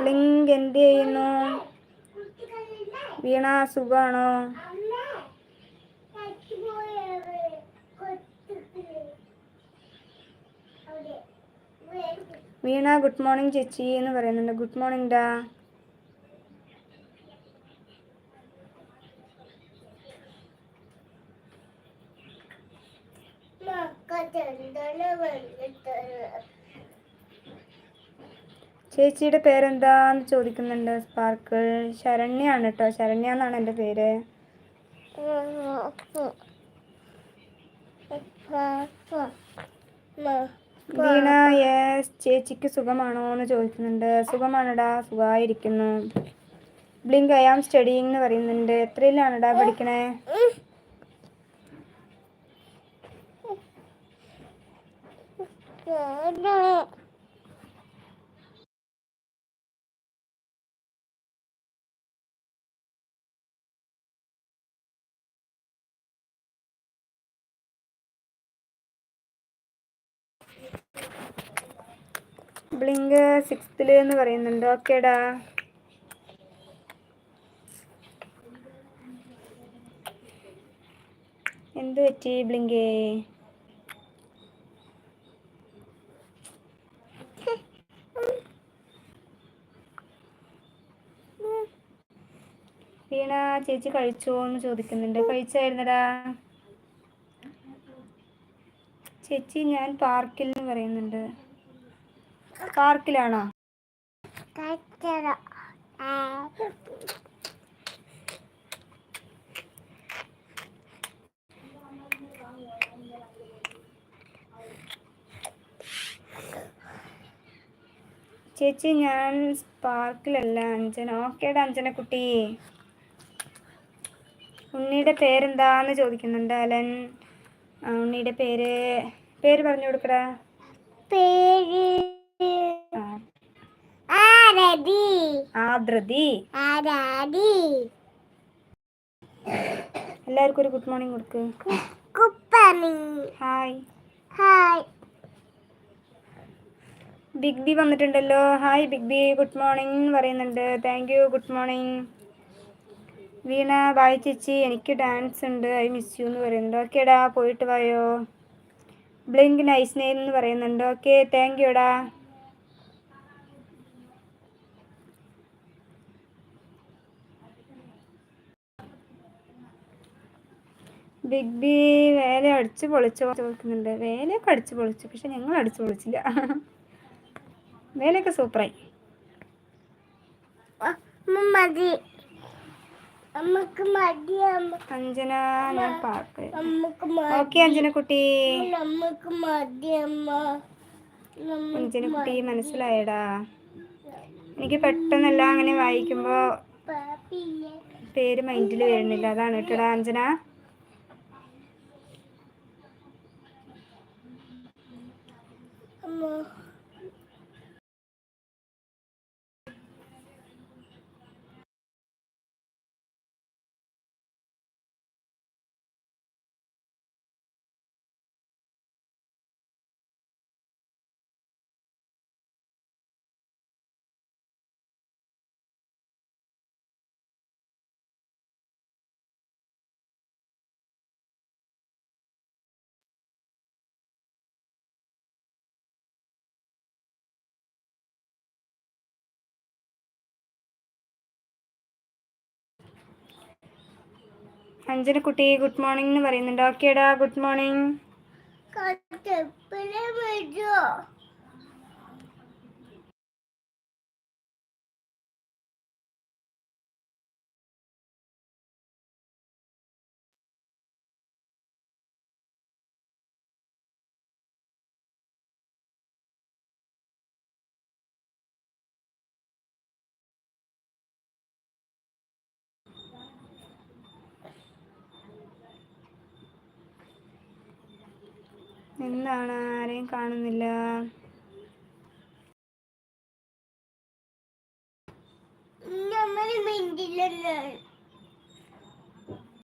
Blink എന്ത് ചെയ്യുന്നു? വീണ സുഖാണോ? വീണ ഗുഡ് മോർണിംഗ് ചേച്ചി എന്ന് പറയുന്നുണ്ട്. ഗുഡ് മോർണിംഗ് ഡാ. ചേച്ചിയുടെ പേരെന്താന്ന് ചോദിക്കുന്നുണ്ട് സ്പാർക്കിൾ. ശരണ്യാണ് കേട്ടോ, ശരണ്യ എന്നാണ് എൻ്റെ പേര്. വീണ യെസ് ചേച്ചിക്ക് സുഖമാണോ എന്ന് ചോദിക്കുന്നുണ്ട്. സുഖമാണടാ, സുഖമായിരിക്കുന്നു. ബ്ലിങ്ക് ഐ ആം സ്റ്റഡിയിങ് എന്ന് പറയുന്നുണ്ട്. എത്രയിലാണടാ പഠിക്കണേ? ബ്ലിങ്ക് 6th എന്ന് പറയുന്നുണ്ട്. ഓക്കേടാ. എന്ത് പറ്റി ബ്ലിങ്കേ? വീണ ചേച്ചി കഴിച്ചോ എന്ന് ചോദിക്കുന്നുണ്ട്. കഴിച്ചായിരുന്നടാ ചേച്ചി. ഞാൻ പാർക്കിൽ എന്ന് പറയുന്നുണ്ട്. പാർക്കിലാണോ? ചേച്ചി ഞാൻ പാർക്കിലല്ല അഞ്ജന. ഓക്കേടാ അഞ്ജന കുട്ടി. ഉണ്ണിയുടെ പേരെന്താന്ന് ചോദിക്കുന്നുണ്ട് അലൻ. ഉണ്ണിയുടെ പേര് പറഞ്ഞു കൊടുക്കടാ. ആദ്രതി. എല്ലാവർക്കും ഒരു ഗുഡ് മോർണിംഗ് കൊടുക്ക്. ഹായ്. ബിഗ് ബി വന്നിട്ടുണ്ടല്ലോ. Hi Big B, good morning പറയുന്നുണ്ട്. Thank you, good morning. Veena Bai ചേച്ചി, എനിക്ക് ഡാൻസ് ഉണ്ട്, ഐ മിസ് യു എന്ന് പറയുന്നുണ്ട്. ഓക്കേടാ, പോയിട്ട് വായോ. ബ്ലിങ്ക് നൈസ് നെയിം എന്ന് പറയുന്നുണ്ട്. ഓക്കെ, താങ്ക് യുടാ. ബിഗ് ബി വേല അടിച്ചു പൊളിച്ചോ ചോദിക്കുന്നുണ്ട്. വേലയൊക്കെ അടിച്ചു പൊളിച്ചു, പക്ഷെ ഞങ്ങൾ അടിച്ചു പൊളിച്ചില്ല. വേലയൊക്കെ സൂപ്പറായി. അഞ്ജന ഞാൻ പാർക്ക്. ഓക്കെ അഞ്ജന കുട്ടി. അഞ്ജന കുട്ടി മനസ്സിലായടാ. എനിക്ക് പെട്ടെന്നെല്ലാം അങ്ങനെ വായിക്കുമ്പോൾ പേര് മൈൻഡിൽ വരുന്നില്ല, അതാണ് കേട്ടോടാ അഞ്ജന. അഞ്ജന കുട്ടി ഗുഡ് മോർണിംഗ് എന്ന് പറയുന്നുണ്ട്. ഓക്കേടാ, ഗുഡ് മോർണിംഗ്. എന്താണ് ആരെയും കാണുന്നില്ല?